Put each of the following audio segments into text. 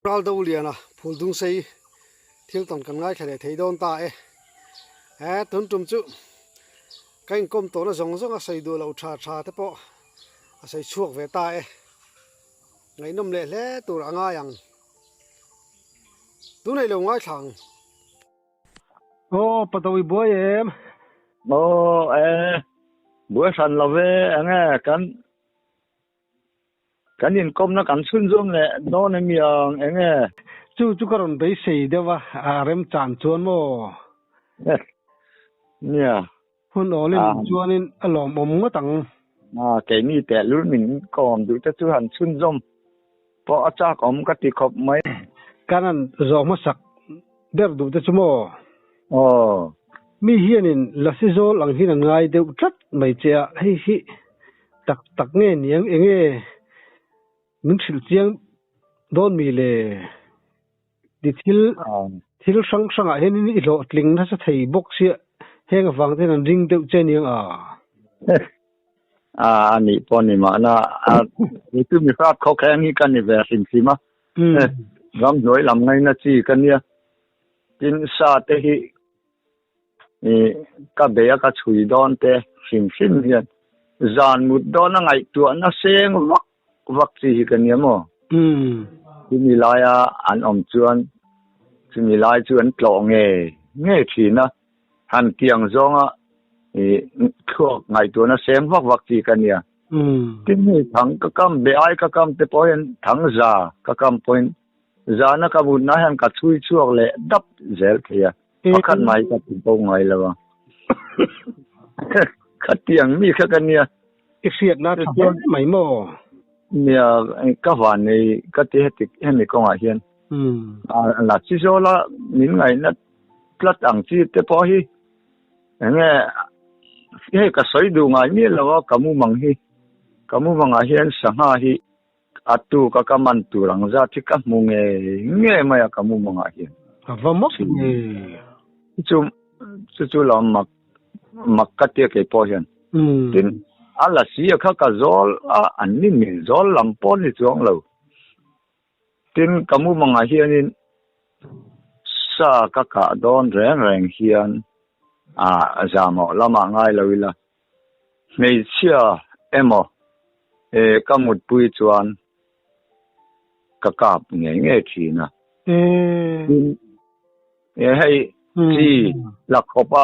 Pral đâu liền à, phul dung say, thiếu tổng cần ngay khai để thấy đón ta tuấn trùm chú, cái công tổ nó giống giống say đua lâu trà thế po, say chuộc về ta ngày năm lệ lẽ tụ là ngay yang, tú này là ngay thằng, bắt đầu bữa em, bữa sẵn là về nghe cái nhìn công nó cắn xuân dương này nó này miệng nghe chú có còn thấy gì đâu mà rem chán chuan mò nè hun ở lên chuan nên lỏng bông cái tầng cái này để luôn mình còn được cho hẳn xuân dương bỏ cha có cái tí khóc mấy cái này rõ mà sắc đẹp đủ cho mò mi hiền là sĩ số lăng hiền ngay đều rất mấy trẻ hay hi tắc nghe nghe mình chịu tiếng đón mi lệ đi thiếu sang à hiện nay lộ linh nó sẽ thấy bốc xịa hẹn vắng thế là ring đều trên những anh ấy bọn này mà naนี่คือมีภาพเขาแข่งนี่กันนี่แบบสิ่งที่มารำหน่วยลำไงนะจีกันเนี่ยจินซาเตหิก็เบียก็ช่วยดอนเตสิ่งเนี่ยจานมุดดอนไงตัวน่ะเสียงวักจีกันเนี่ยมั้งที่มีลายอันอมจวนที่มีลายจวนกลองเงี้ยทีนะหันเกียงจงพวกไงตัวน่ะเสียงวักจีกันเนี่ยที่นี่ทั้งก็กำเบียก็กำเตปอยทั้งจ่าก็กำปอยจ่านะก็บุญนะหันก็ช่วยช่วงเละดับเจลเทียพอขัดไม้ก็ถึงตรงไงแล้ววะขัดเตียงมีแค่กันเนี่ยอีเสียดนะทำไม่หม้อเนี่ยก็วันนี้ก็ที่ให้มีกองอาเฮียนหลักที่โซละมิ้นไงนะพลัดอ่างที่เตปอยเนี่ยให้ก็สวยดูไงเนี่ยแล้วว่ากำมือมังอาเฮียนสังหาฮีอัตุก็กำมันตุรังซาที่กำมุงเนี่ยไม่กำมือมังอาเฮียนว่ามักจู่เรามักกัดเตียกไอ้พอเห็นถึงอะไรสิเขาก็จอลอันนี้มีจอลลำปอนนี่จ้องเราถึงกำมือมังอาเฮียนซาก็กะโดนแรงเฮียนจามอละมาง่ายเลยล่ะไม่เชื่อก็หมดปุยจวนก็กลับเงี้ยทีนะให้ที่หลักขบ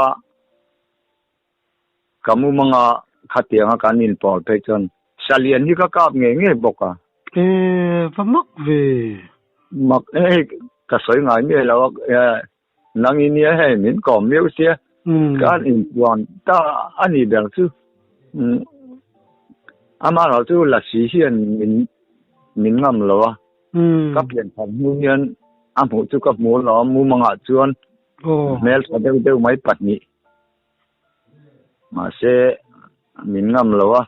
กำมือมังขัดเตียงกันนินปอดไปจนเฉลี่ยนี่ก็กลับเงี้ยบอกว่ามักเวมักก็สวยงามเนี่ยแล้วนังอินเนี่ยให้มินก่อมิวเสียการอินวันถ้าอันนี้แบบชื่ออามาเราชื่อละสีเฮียนมินงามแล้ววะก็เปลี่ยนของมูเนียนอาหูจุกับหมูหลอมมูมังอาจวนแม้จะเดียวไม่ปัดนี้มาเสมินงามแล้ววะ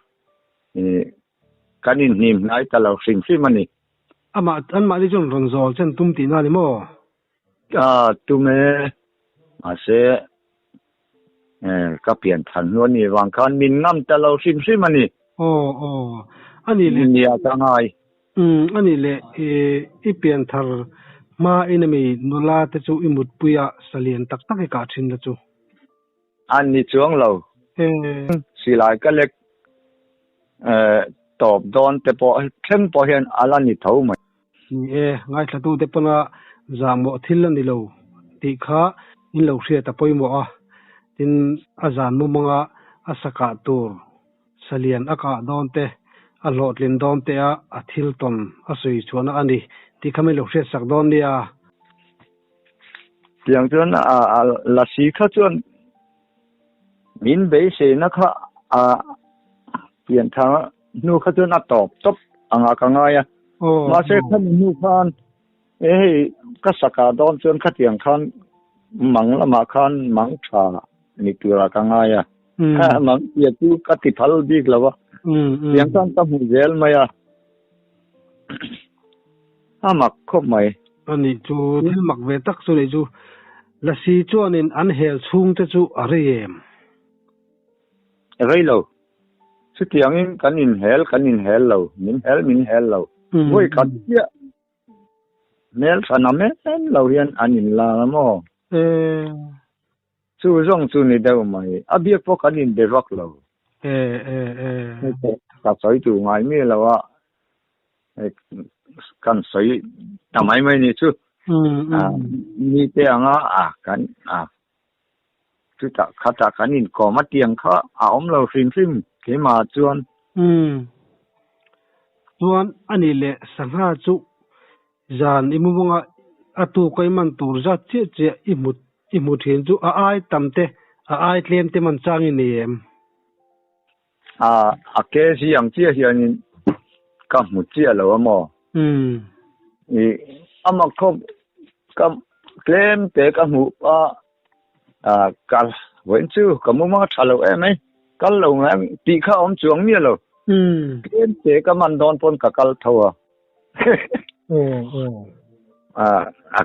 การอินนิมนายแต่เราสิ่งที่มันนี่อันมาที่จงรอนโซเช่นตุ้มตีน่านี่มั้งตุ้มมาเสก็เปลี่ยนทันวันนี้วางคันมินงามแต่เราสิ่งที่มันนี่อันนี้เลยเนี่ยจะง่ายอันนี้เลยอีเปลี่ยนทันมาอินเมย์นุลาเตจูอิมุดปุยะเสลียนตักให้กาชินเตจูอันนี้ช่วงเราสิลายก็เล็กตอบโดนแต่พอเข้มพอเห็นอะไรนี่เท่าไหมง่ายสัตุเตปนะจามบ่ทิลนี่เราติขาอินเราเสียแต่ปอยบ่tin azan mu manga asaka tur salian aka don te a lot lin don te a thil ton asui chuana ani ti khame lo hre sak don dia tiang chuan la si kha chuan min be se na kha pian tha nu kha chuan a top anga ka nga ya ma se khan nu khan ka saka don chuan kha tiang khan mang lama khan mang thaนี่ตัวละกังไงมันยาตูกัติพัลดีกแล้ววะยังต้องทำเจลไหมมักครบไหมอันนี้จูที่มักเวทักสุดเลยจูละสีจวนอันเฮลชุ่งจะจูอะไรอะไรเราสุดที่ยังกันอินเฮลเรามินเฮลเราโว้ยขัดเยอะ เมลสนามเราเรียนอันนี้ละมั้งสู้ร่องสู้นี่เดียวไหมอาเบียพวกอันนี้เดือดเราตัดสายตัวไงไม่แล้วว่ากันสายทำไมไม่นี่ชูมีเตียงกันชุดขัดกันนี่ก็มาเตียงเขาเอาเราฟิล์มเกี่ยมาจวนอันนี้แหละสังหารจุจานอิมุงอาตูก็มันตูร์จัดเจี๊ยอิมุดเห็นจุอาไอตั้มเตอาไอเลี้ยมเตมันจางอินเอ็มเกสิยังเจี๊ยเฮียนี่ก็มุดเจี๊ยแล้วมั้งมาคบก็เลี้ยมเตก็มุกันเว้นชื่อก็มุมาทะเลาะไหมกันเราไงตีข้าวจวงเนี่ยเราเลี้ยมเตก็มันโดนปนกับกันทัว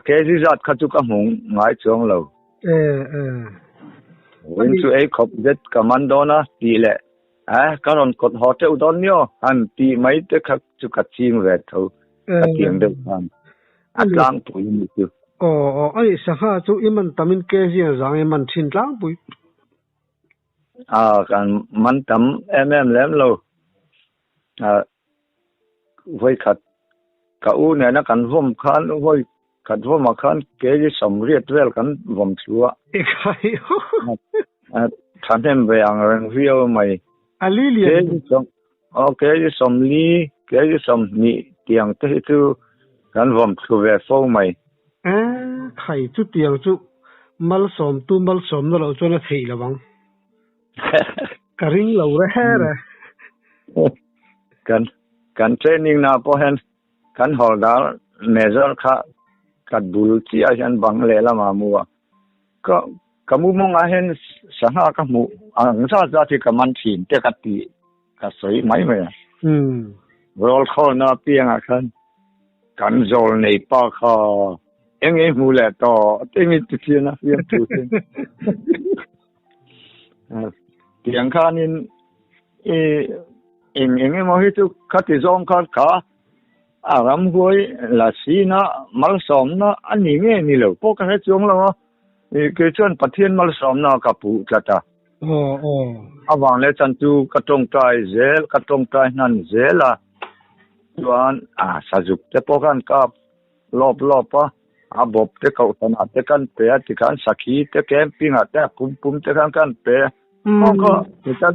เกสิจัดขัดจุกหงไงจวงเราเว้นชื่อขบเด็ดกับมันโดนนะตีแหละก็รอนกดหอเจ้าโดนเนี่ยอันตีไม่ได้ขัดจุกจีมเวทเขาเตียงเดิมล้างปุ๋ยมีอยู่ไอ้สังหารจุมันทำเป็นเกสิจังมันทิ้งล้างปุ๋ยกันมันทำแล้วเราไว้ขัดกับเนี่ยนะกันว่มขันไว้ขัดว่มขันเกสิสมเรียดเวลกันว่มชัวใครท่านเห็นไปอย่างเรื่องวิวไหมลิเลียนเกสิสมลีเกสิสมนี่เตียงที่ตัวกันว่มชัวเวฟไหมใครจุดเตียงจุมัลสมตัวมัลสมเราจนละทีละบังกริ่งเราแร่เลยกันเทรนนิ่งนะพอเห็นกันฮอลดาร์เนเซอร์ค่ะกัดบุลที่อาจารย์บังเลละมามัวก็มุมองเห็นสังหารกับมุซาที่กับมันถิ่นเตกัดตีกับสวยไหมรอลเข้าหน้าเปียงกันโจลในปากเขาเอ็งมูเลต่อเต็มที่เสียนะเรียนถูกเตียงข้านี่เอ็งมาให้ทุกขัดจงขาอารามหวยลาสีนะมัลสมนะอันนี้ไงนี่เลยพวกเขาจงแล้วคือชวนประเทศมัลสมนะกับผู้จัดอาวังเลจันจูกระตงใจเซลกระตงใจนั่นเซล่ะส่วนสาจุกจะพวกกันกับรอบปะบบเตะเขาถนัดเตะกันเปะเตะกันสักขีเตะแคมปิ้งเตะปุ่มเตะกันเปะก็จะ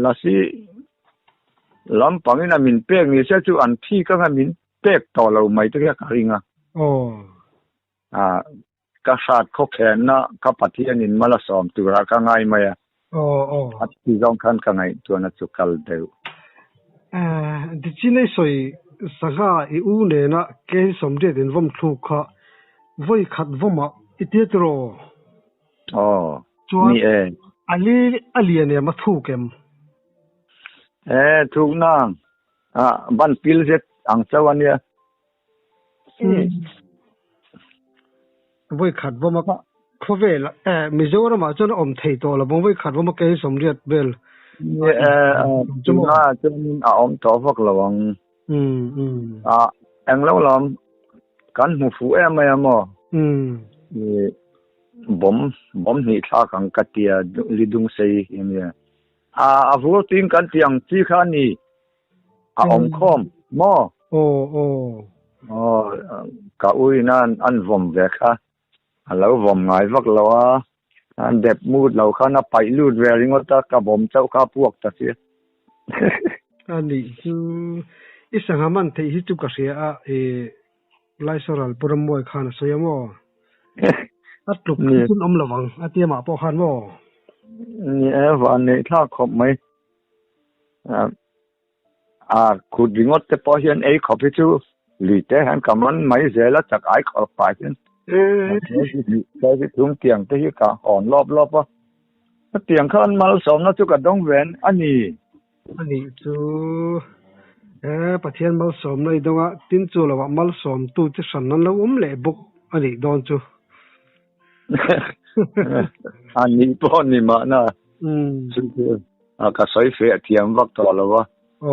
ลาสีลำปังนี่นะมินเป๊กนี่เสียจู่อันที่ก็มินเป๊กต่อเราไม่ต้องแค่การิงกษัตริย์เขาแขนนะกับปฏิญาณมาละสอมตัวรักง่ายไหมอัดที่ต้องการกันไงตัวนั้นสุขัลเดียวดิฉันไม่สวยสังหารอูเนี่ยนะแกสมเด็จวันทุกข์ไว้ขัดวันมาอิเดียตรอนี่อันนี้เนี่ยมาทุกข์กันถูกนั่งบ้านพิลเซตอังเจ้าวันเนี่ยไว้ขัดว่ามาเขาเวลมิโซรามาจนอมไทยตัวละบางไว้ขัดว่ามาแกสมเด็จเบลจมูกจนอมตัวพวกเราเอ็งแล้วเรากันหูฟูไม่มอบนี่ท่ากังกัดเตียลิดุงเซย์เนี่ยฟูติงกันเตียงที่ข้านี่อมคอมกะอุ้ยนั่นอันวมเวค่ะแล้ววมไงพวกเราอันเด็บมูดเราข้าน่ะไปลูดเวริงว่ากับผมเจ้าข้าพวกตะเสียอันนี้คืออีสังหามันที่ฮิตุกเสียไลฟ์สดปรมวยขานสวยมั้งอัดลุกคุณอมระวังอัดเตี้ยมาปอขานมั้งนี่วันนี้ถ้าขบไหมขุดวิ่งอดแต่พอเห็นขบไปชูหลีแต่หันกับมันไม่เสียแล้วจากขบไปเห็นแต่ที่ทุ่งเตียงที่กะอ่อนรอบวะเตียงข้านมาสมนะจุกระดงแหวนอันนี้จูประเทศมาสมเลยตรงอ่ะทิ้งจูแล้วว่ามาสมตู้ที่สันนั้นแล้วเละบุกอันนี้โดนจูอันนี้ป้อนนี่มานะซึ่งก็ใส่เฟียเทียมวักต่อแล้ววะ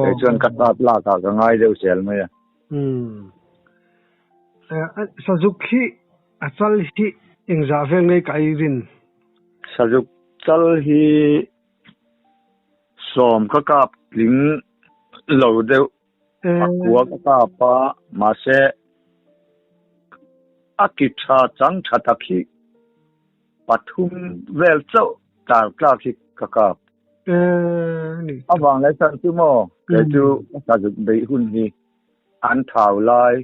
ไอ้จนกัดตาปลากก็ง่ายเดียวเสียไหม sajuk hi achal hi engza vel ngai kai rin sajuk chal hi som ka kap ling lo deu akwa ka pa ma se akitha chang thataki pathum vel chau tar kla ki ka kap ni awang lai san tu mo ke tu sajuk bei hun hi an thau lai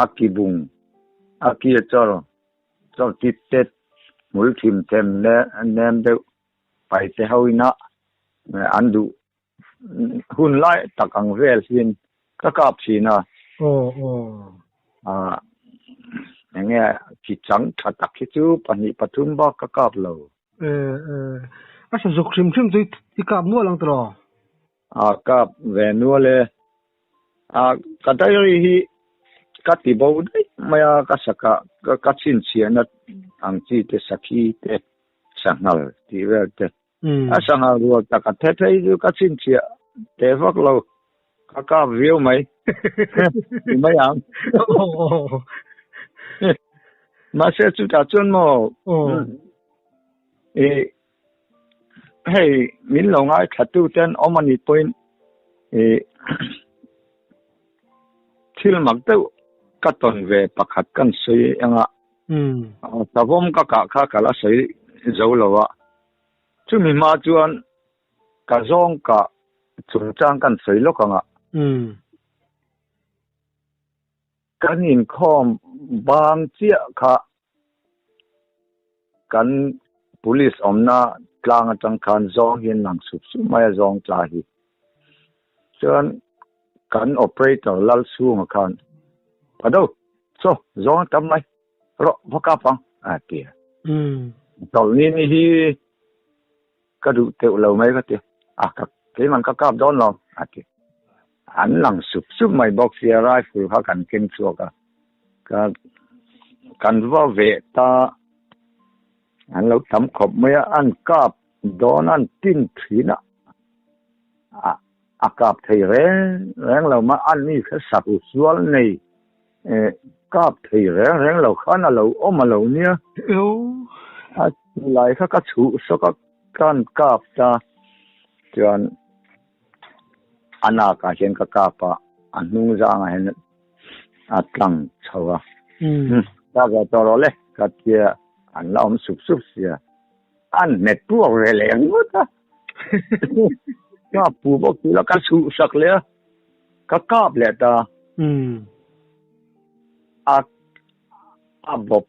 akibung aki chor chor titet mul thim tem ne nem deu pai se hoina an du hun lai tak ang vel hin ka kap china nghe chỉ trắng thật đặc cái chú pani pathum ba ka kap lo sa dục sim tui ti kap nuo lang tro kap ve nuo le ka dai hi ka ti bo dai maya ka saka ka chin chiana ang chi te sakhi te sangal ti ve te sangal ro ta ka the thei ju ka chin chia te vak lo ka kap view mai mai ang mà sẽ chú ta chuẩn mò hey mình lòng ai thật tu tên ông anh point thiếu mặc đâu các tuần về bạc hạt căn sấy anh ạ ta vốn các cả là sấy dấu lâu ạ chú mình mà chuẩn cả zong cả chúng trang căn sấy lúc anh ạ cái nhìn com bang chia kha kan police omna tlang atang khan zong hin lang sup su mai zong tla hi chuan kan operator lal su nga khan ado so zong tam mai ro baka pang tia tol ni hi ka du te lo mai ka ti ka ke man ka kap don lo tia an lang sup su mai box ya rifle ha kan ken chu ka kan va ve ta an lo tam khop mai an kap don an tin thina kap thei reng lo ma an ni kha sap usual nei kap thei reng lo khana lo om lo nia lai kha ka chu so ka kan kap ta chuan ana ka hen ka kapa anung zang hen atlang chawa ta ga toro le ka tia an laom sup sia an net pu re le ngota ka pu bo ki la ka su sak le ka kap le ta a bob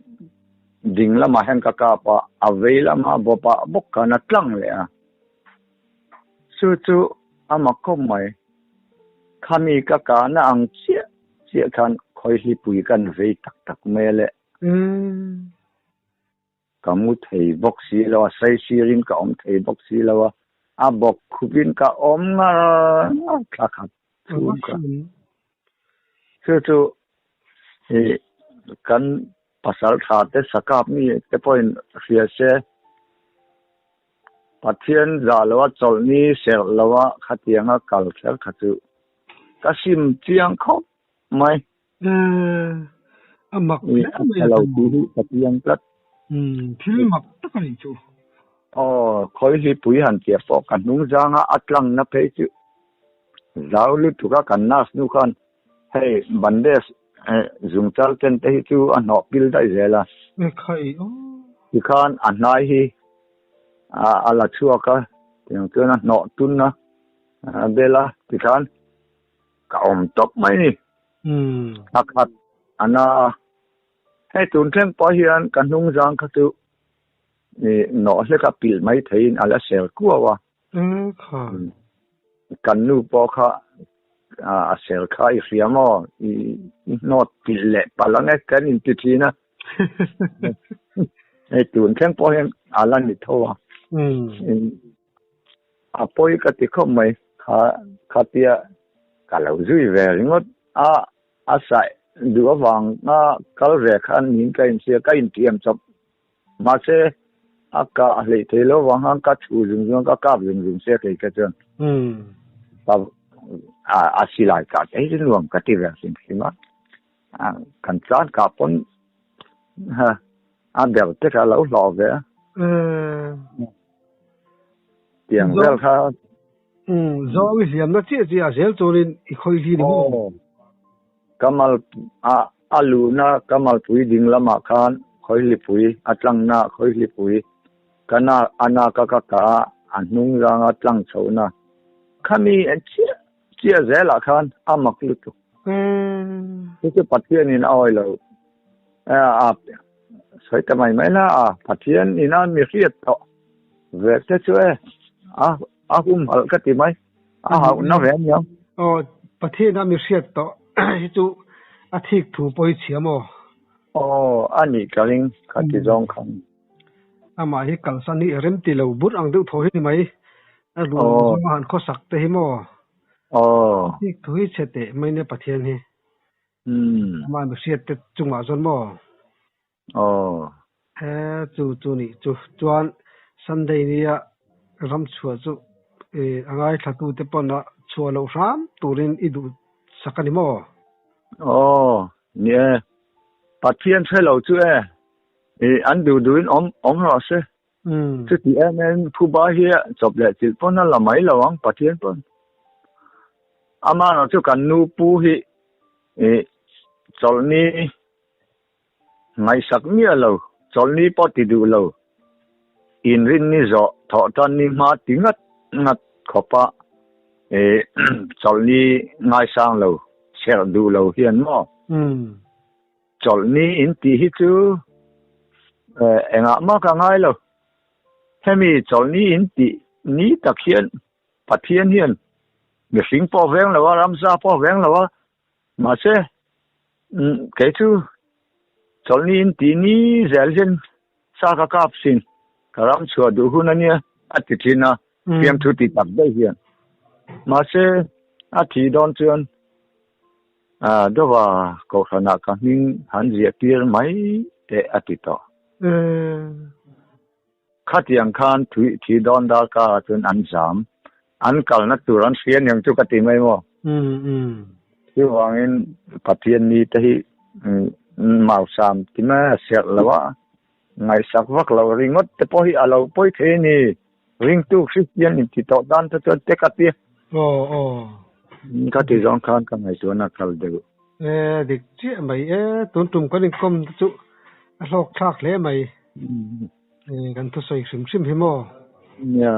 ding la ma hen ka kapa a ve la ma bo pa bok ka na tlang le a chu ama ko mai khami ka na ang chia khan khoi hi pui kan ve tak mele kamu thei box si lo sai sirin ka om thei box si lo a bok khubin ka om na kha chu kan pasal tha te sakap ni te point ria se pathian za lo chol ni se lo khatianga kal khel khatu kasim chiang kho mai amak lo tu pathiang plat thil mak tak ani chu khoi hi pui han che fo kan nung janga atlang na pe chu zau lu tu ka kan nas nu khan hey bandes zum chal ten te chu an no pil dai zela khai hi khan an nai hi ala chua ka tiang tu na no tun na bela ti khan ka om top mai ni akhat ana hey tun thleng po hian kan nung jang kha tu ni no hle ka pil mai thein ala sel kuwa kha kan nu po kha a sel kha I riamo I not pil le palange kan in titina hey tun thleng po hian ala ni thowa a poi ka ti khom mai kha tia ka lo zui ve ringot a sai du awang na kal re khan nin ka in sia ka in tiam chop ma se aka le thelo wang hang ka chu jung ka kap jung se ke ka chen ta a silai ka ei luang ka ti ra sin khima กันจานกับคนฮะเดี๋ยวจะเราหล่อเลยเตียงเวลค่ะzong i hiam na che che a sel chorin I khoi hi ni kamal alu na kamal pui ding lama khan khoi li pui atlang na khoi li pui kana ana ka anung rang atlang chona khami chia zela khan amak lu tu cái pathian in oil lo soi tamai mai na pathian in an mi riat to ve te chue hal ka ti mai hau na ve nyam pathian a mi riat to hi chu a thik thu poi chiamo ani kaling khati jong kham ama hi kalsani rem ti lo bur ang du tho hi mai a lu han kho sak te hi mo thik thu hi chete mai ne pathian hi mà được siết tự chung mà dân mò chú ni chú chuan Sunday ni à ram chua chú angai thatu te pon na chua lo ram turin idu sakani mo nè pathian phê lo chú anh duin om rõ se chú thì em thu ba hi chụp lại chỉ pon na là mấy là wang pathian pon ama nó chú cần nu pu hi cholni ngai sak mi lo cholni poti du lo in rin ni zo tho tan ni ma tingat ngat khopa cholni ngai sang lo ser du lo hian mo cholni in ti hi chu enga ma ka ngai lo hemi cholni in ti ni takhian pathian hian mi sing po veng lo ramsa po veng lo ma se cái thứ cho nên tí ní dễ dần sa cả cáp xin cả lắm chùa đủ hun anh nhé thì thì na phim thu thì tập đây hiện mà sẽ thì đón chuyện đó là câu hỏi nào cả nhưng hắn dễ tiền mấy để thì to khát yang khan thì đón đã cả chuyện ăn giảm ăn cả nó tự ăn xuyên yang chú cái tiền mấy mo cái hoàng pathian ni tahi mau sam tima sel lawa ngai sak vak lo ringot te pohi alo poi the ni ring tu christian in ti to dan to te ka ti ka ti jong khan ka ngai tu na kal de dik chi mai tun tum ka ning kom chu a lok thak le mai kan tu soi sim hi mo ya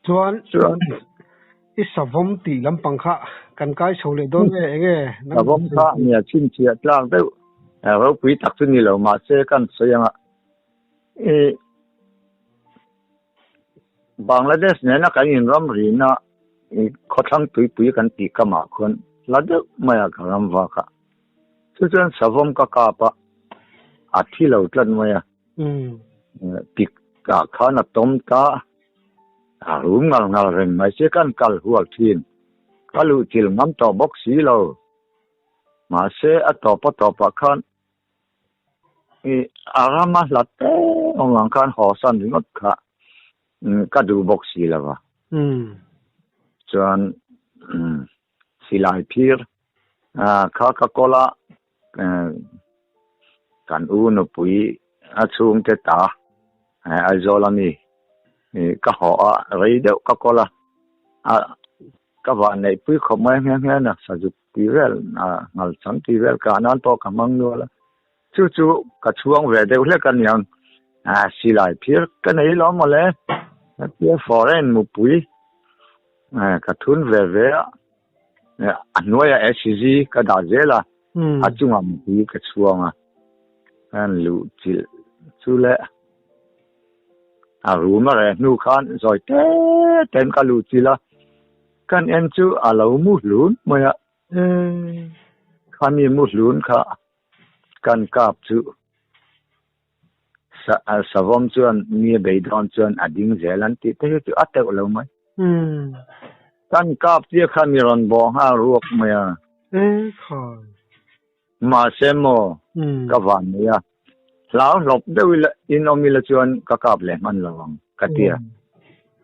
chuan isavom ti lampang kha kan kai chole don nge savom kha nia chin chia tlang te ro pui tak chu ni lo ma se kan soyanga Bangladesh ne na kan in ram ri na khothang pui kan ti kama khon la de maya garam wa kha chu chuan savom ka pa athi lo tlan maya tik ka khana tom ta rum ngal ren mai se kan kal hual thin kalu til ngam to box si lo ma se a to pa khan arama latte ong kan ho san ngot kha ka du box si la wa chuan silai phir Coca-Cola kan u no pui a chung te ta a zolami ka ho a rei de Coca-Cola ka va nei pui khom mai na sa ju ti vel ngal chang ti vel ka nan to ka mang no la chu ka chuang ve de le kan yang silai phir ka nei lo mo le pia foreign mu pui ka thun ve annoya SCG ka da zela a chunga mu pui ka chuanga an lu chil chu le ru ma re nu khan zoi ten ka lu chila kan en chu alo mu lun moya khami mu lun kha kan kap chu savom chuan ni beidron chuan ading zelan ti te chu atek lo mai kan kap ti khami ron bo ha ruok moya khoi ma semo ka van ya lao lop de wila inomila chuan ka kap le man lawang katia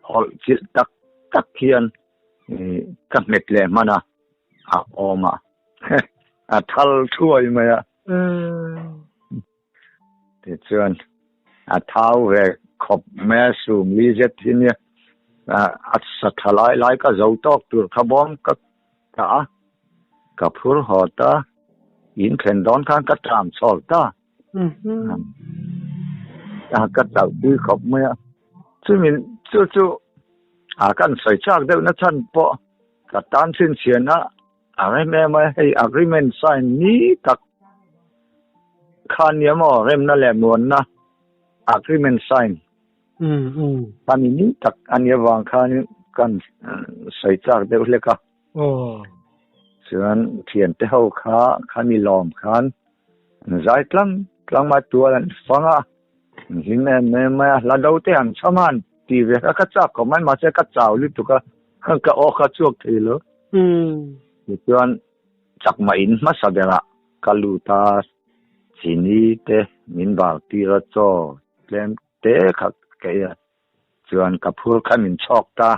hol chil tak khian ka met le mana a oma ทัลช่วยไหมอ่ะที่ชวนเท้าเวกขบแม่สูงลีเจ็ดที่เนี่ยสัตว์หลายก็จะตอกตัวขบอมก็ตากับผู้หอตายินเข็นดอนข้างก็ตามสอลตาก็จะดูขบเมื่อซึ่งมันจู่กันใส่จากเดียวนะท่านพอกับตานสิ้นเสียนะอะไรแม่ไม่ให้ agreement sign นี้ตักคานเนี่ยมั้งเริ่มนั่นแหละมวนนะ agreement sign ตอนนี้ตักอันนี้วางคานกันใส่จากเดียวเลยก็ส่วนเทียนเท้าขามีล้อมคานใจกลางมาตัวนั้นฟังอ่ะหินแม่ละดาวเทียนสมานที่เวลากัดจับก็มันมาเสียกัดเจ้าลิตุกก็ออกกัดจวกทีเลยส่วนจากมาอินมาสักเดือนกัลูตาสินีเตมินบาตีระโจเล่มเตะขัดเกยส่วนกับพูดขมินชอกตา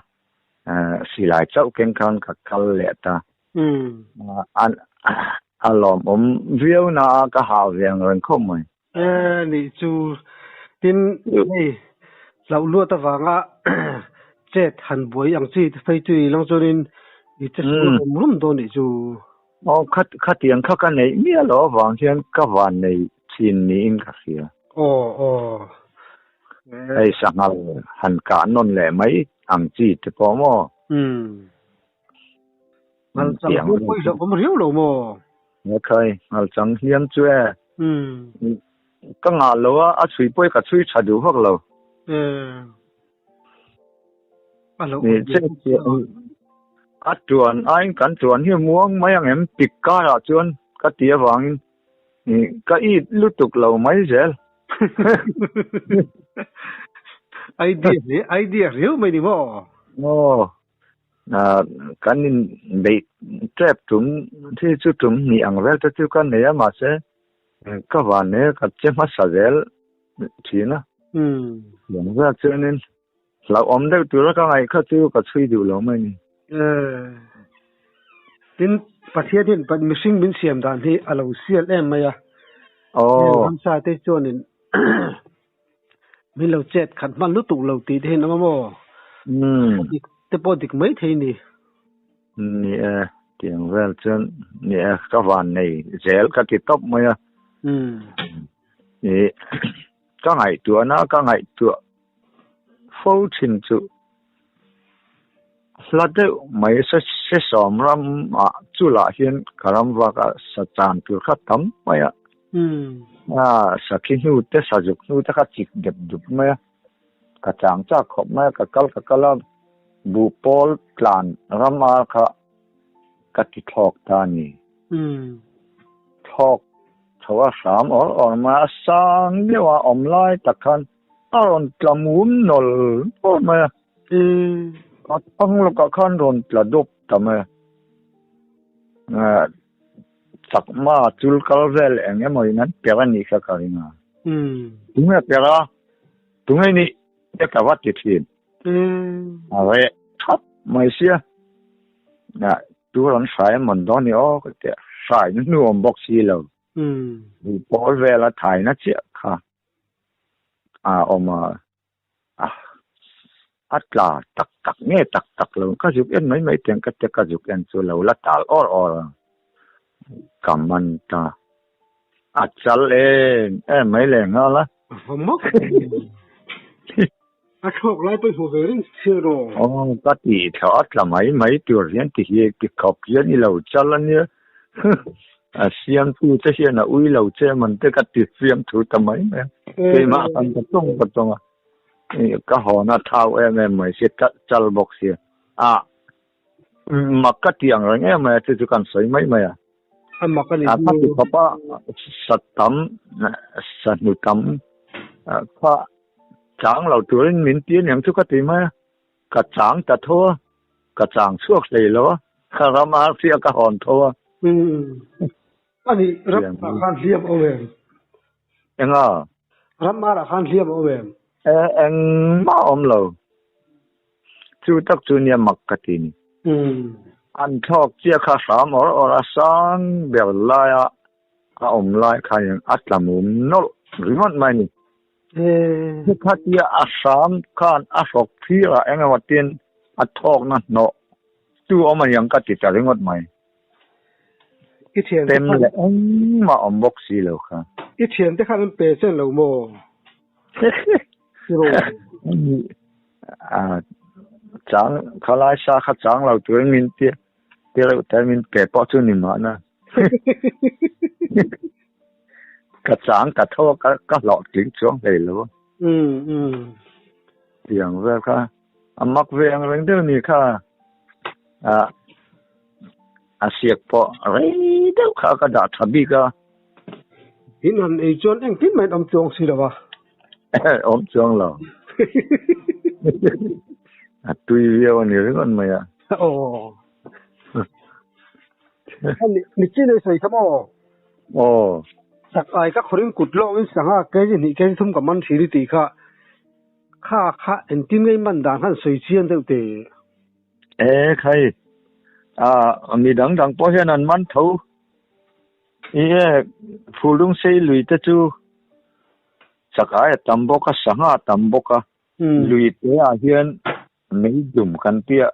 สิหลายเจ้าเก่งขังกับคัลเลตาอันลมวิวน่าก็หาเรื่องเงินเข้ามานี่จูทินนี่เราลัวตะวังเจ็ดหันบวยอย่างที่ไฟตุยลองจนินนี่จะสู้รุ่มโดนนี่จูคัดยังกันในมีอะไรวางเช่นก็วันในชินนี้อินกัสเซียไอ้สังหารหันการนนแหละไหมอังจีแต่พอมมันสังหารไม่หรอกผมเรียวหรอกมั้งไม่เคยมันสังเฮียนช่วยก็งานเราช่วยไปกับช่วยชัดดูพวกเรานี่เช่นจวนไอ้กันจวนที่ม่วงไม่ยังเห็นปิดก้าจวนก็เตี้ยวังนี่ก็อีลุตุกเราไม่เจอไอเดียเรียวไม่ดีมั้งกันนี่เด็กเจ็บถุงที่ชุดถุงนี่อังเวลที่กันเนี่ยมาเสก็วันนี้ก็เจ็บมาสักเดือนทีนะอย่างว่าเจอเนี่ยเราอมได้ตัวแล้วก็ไงเขาชื่อก็ช่วยดูเราไหมนี่ทินประเทศที่เป็นมิสิ่งเป็นเสียมด่านที่เราเสียเล่มไหมอ่ะทำซาเตจวนนี่มีเราเจ็ดขัดมันรู้ตุกเราตีเห็นนะมั้งแต่พอดิกไม่เท่นี่เตียงเวลจนนี่ก็วันนี้เจลก็ติดตบไหมอ่ะนี่ก็ไงตัวนะก็ไงตัวฟูชินจูลัดเดไม่ใช่สมรำจุฬาเฮียนคารมว่าก็สัจจานตัวขัดทำไหมอ่ะสักขี้นูเตะสัจจุกนูเตะขัดจิกเด็บดุไหมอ่ะกระจางจากขบไหมกระกัลบูปอลกลานรำมาค่ะกติทอกตานีทอกชัวสามออกมาสังเดียวอมไล่ตะคันอารมณ์กระมุนนลโอ้ไหมก็ต้องแล้วก็ขั้นรนกระดุบทำไมสักมาจุลกาลเวลเองเนี่ยมันนั้นเปลี่ยนนี่สักการิงตรงนี้เปลี่ยนตรงนี้เด็กวัดติดหินอะไรครับไม่เสียตัวนั้นใส่มันตอนนี้ก็จะใส่นุ่มบ็อกซี่แล้วพอเวลาถ่ายนะเจ้าค่ะออกมาอัตลาตักเนี่ยตักเราก็จุกเอ็นไม่เตียงก็จะก็จุกเอ็นส่วนเราละตาลอ่อนกำมันตาอัดจัลเองไม่แรงอะไรผมมักโชคไล่ไปหัวเรื่องเชื่อรอก็ตีแถวอัตละไม่ตัวเรียนที่เฮียที่ขอบเรียนนี่เราจัลเนี่ยเสียงพูดจะเฮียนะอุ้ยเราเจมันแต่ก็ติดเสียงถูกทำไมเนี่ยเกี่ยมาอันก็ต้องก็หอหน้าเท้าไม่เสียจัลบอกเสียมักก็เตียงอะไรเงี้ยไม่ที่จะกันใส่ไม่มักก็นี่ถ้าติดเขาป้าสัตตัมสัตนุตัมก็จางเราตัวนี้มินเตียนอย่างทุกทีไหมกระจางแต่ทั่วกระจางช่วงเลยเหรอข้ารามาเสียกระหอนทั่วอันนี้รับอาหารเลี้ยงเอาเองยังรับมาอาหารเลี้ยงเอาเองมาอมเราจูตักจูเนี่ยมักกะติน อันทอกเจียข้าสามอรสังเบลลายอมลายขยังอัตลามุมนอลริมันไม่นี่ข้าเจียอาสามข้านอาศกพี่ละเองว่าเตียนอัดทอกนั่นเนาะจู่เอามายังกัดติดจะริงดไหมเต็มเลยมาอมบกสีแล้วค่ะอีเทียนที่ข้ามันเป็นเส้นเหลวโมจังข้าไล่ชาข้าจังเราตัวมินเตี้ยเราแต่มินเก็บปอจุนิมานะข้าจังข้าทอกก็หลอกถึงช่วงเลยแล้วอย่างแรกค่ะมักเวียงเรื่องเดียวนี้ค่ะเสียกพออะไรเดี๋ยวข้าก็ด่าทับบีก็หินหันไอจวนเองพิมไม่อมจงสิหรอวะอมจงเหรอตุยเวียวนี่เรื่องอะไรอ่ะโอ้นี่จีเลยใส่ขโมโอ้สักไอ้ก็คนกุดโลวิสังหาแกจะนี่แกจะทุ่มกับมันสิริติข้าเอ็นทิ้งไอ้มันด่านหันใส่เชียนเท่าเตะใครมีดังเพราะฉะนั้นมันเท่าผู้ลุงเสียลุยแต่จู่สักไอ้ตำบกสังหาตำบกลุยเตี้ยเฮียนไม่ดุมกันเตี้ย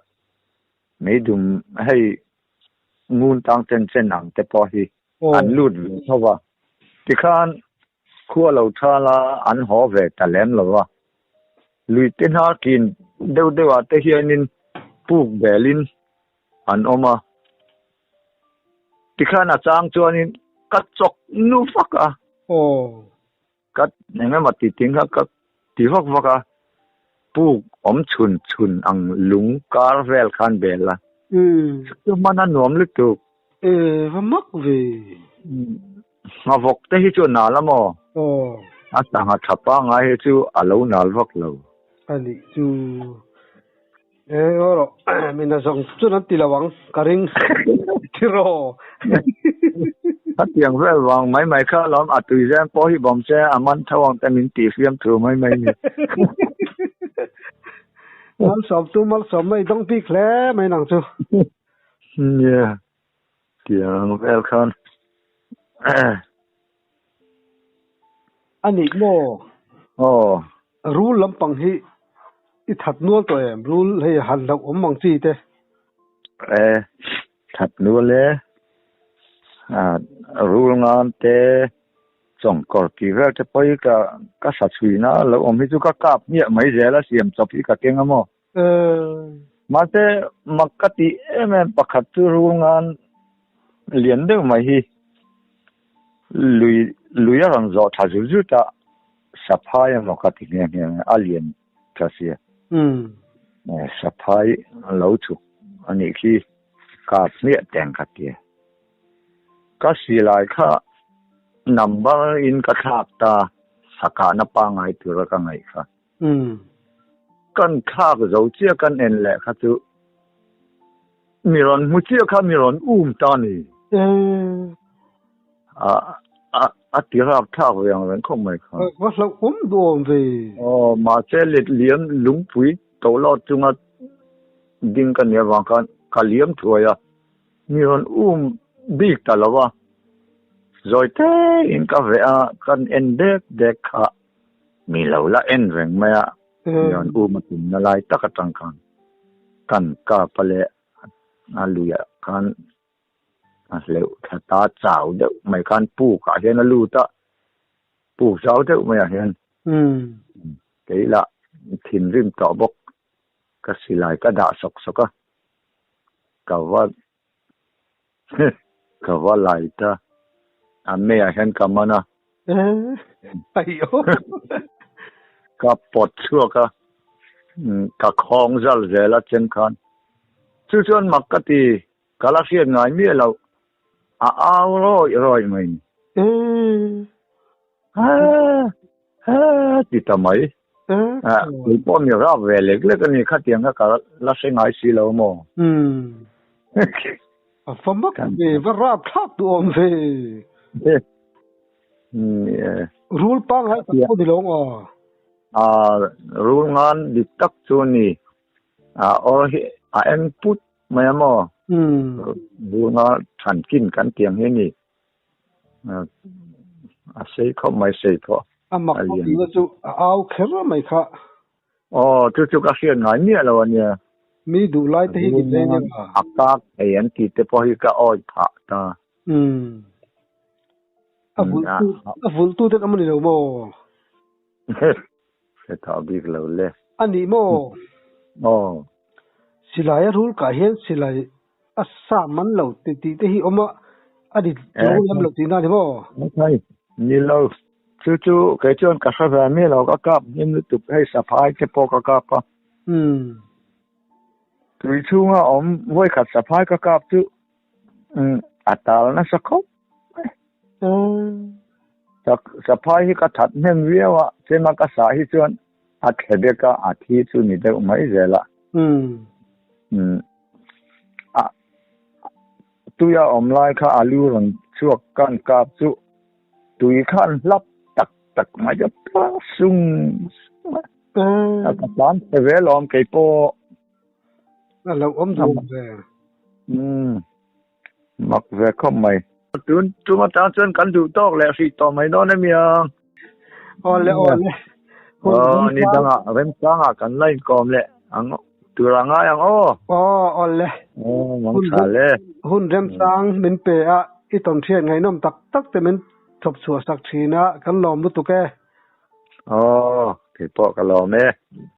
ไม่ดุมให้งูตั้งเส้นหนังแต่พอฮีอันลุดเพราะว่าที่ข้านขั้วเราทาลาอันหอเวตะแหลมหรอวะลุยเต้นหากินเดี๋ยวว่าแต่เฮียนินปูกเบลินอันออกมาที่ข้าน่ะจางจวนนี่กัดจกนูฟักกัดยังไงมาติดทิ้งกัดที่ฟักปูกอมชุนอังลุงการเวลคันเบลล่ะคือมันน่ะหนวมลึกตุกว่ามักเวมาฟกแต่ที่จวนนาละมอต่างทับป้าไงจูอาลูนาลฟักเราอันนี้จูโอ้ไม่น่าส่งจุดนั้นตีละวังการิงที่รอถ้าเตียงเพื่อวังไม่ข้าล้อมอัดตุยแจ้งป้อที่บอมแจ้อามันทวังแต่มินตีเฟียมถูไม่นี่มันสอบตู้มันสอบไม่ต้องปีแคล้ไม่หนังจูเนี่ยเตียงเวลคันอันนี้โมรู้ลำปังฮีอีถัดนัวตัวเองรู้ให้หันหลังอมมังจีเต้ถัดนัวเลยรู้งานเต้ส่งกอดกี่เวลจะไปก็สัตว์สุยนะแล้วอมให้ทุกกาบเนี่ยไม่เจแล้วเสียมจบที่กับเก่งอ่ะมั้งมาเต้มักกะติแม่ปักขัดรู้งานเรียนเด้อไหมฮีลุยรังจอดจุดสะพายมักกะติเนี่ยอาเลียนก็เสียสะพายเราถูกอันนี้คือกาบเนี่ยแต่งกันเดียก็สีลายค่ะนับบ้าอินกระทาบตาสักการะปังไงตัวละกันไงค่ะกันข้าก็เราเชื่อกันเองแหละค่ะจูมีรอนมุเชื่อค่ะมีรอนตอนนี้ที่ราบท่าอย่างนั้นคงไม่ค่ะว่าเราดวงสิมาเจริญเลี้ยงลุงปุ๋ยโตลอดจุงดิ้งกันเนี่ยว่ากันเลี้ยงถวยมีรอนบิ๊กตลอดว่าจอยเต้อินกาเวกันเอ็นเด็กค่ะมีเหล่าละเอ็นแรงไหมย้อนมาถึงอะไรตักตังกันกาเปล่าลุยกันเลวถ้าตาเจ้าเด็กไม่คันปูกเห็นลูตาปูเจ้าเด็กไม่เห็นเกี่ยละถิ่นริมต่อบกก็สิลายก็ด่าสกก็ว่าไหลตาไม่เห็นกันมานะไอ้โยก็ปวดชั่วก็คลองจัลเจละเช่นกันส่วนมักกะตีกาลาเซียนไงมีเราร้อยไหมติดทำไมมีป้อมอยู่รอบเวลเล็กๆนี่ข้าเตียงก็กาลาเซียนไงสิเราโม่ฟังมักดีว่าราบทับตัวองสิรูลปังให้คนที่ลงรูลงานดิตักชวนี่เอ็นพุทธไม่หมอ ดูเนาะฉันกินกันเตียงให้นี่ใส่เข้าไม่ใส่พอมักดีแล้วจุเอาแค่ว่าไม่ค่ะจุก็เขียนหน่อยเนี่ยแล้วเนี่ยมีดูไล่ที่กินเนี่ยอากาศอันที่แต่พอฮิกะอ้อยผะตาฟุลตู้แต่มันนี่แล้วโมเสถาบิกแล้วเลยอันนี้โมสิลายรูลกะเห็นสิลายสามันแล้วติที่อมอดีตเราลำแล้วตีน่าดิโมไม่ใช่นี่เราจู่ๆเคยจนกะซะแบบนี้เราก็กลับยิ่งตุกให้สะพายแค่พอกะกลับป่ะคือช่วงอมไว้ขัดสะพายก็กลับจู่อัตรานะสักครบสะพายที่กระถัดเห็นเวียวเจมากระสาที่ส่วนอาเขเบกอาทิตย์นี่ได้ไม่เจละตัวยาอมลายค่ะอาลูหลังช่วงกันกาบจู่ตุยขันลับตักมาจะปลาซุ่งกับบ้านเวลอมไก่โปนั่นเราอมดูเลยมักเวเข้าไม่จุนมาตามจนกันดูตอกแล้วสิต่อไม่นอนได้มีอ่ะเลยนี่ตั้งอ่ะเริ่มตั้งอ่ะกันไล่กอมเลยอังตัวรังอ่ะยังเลยมังสาเลยหุ่นเริ่มตั้งเป็นเปะอีตอนเที่ยงไงน้ำตักแต่มันทบสวดสักทีนะกันลอมมุตุแกที่ปอกกันลอมเนี่ย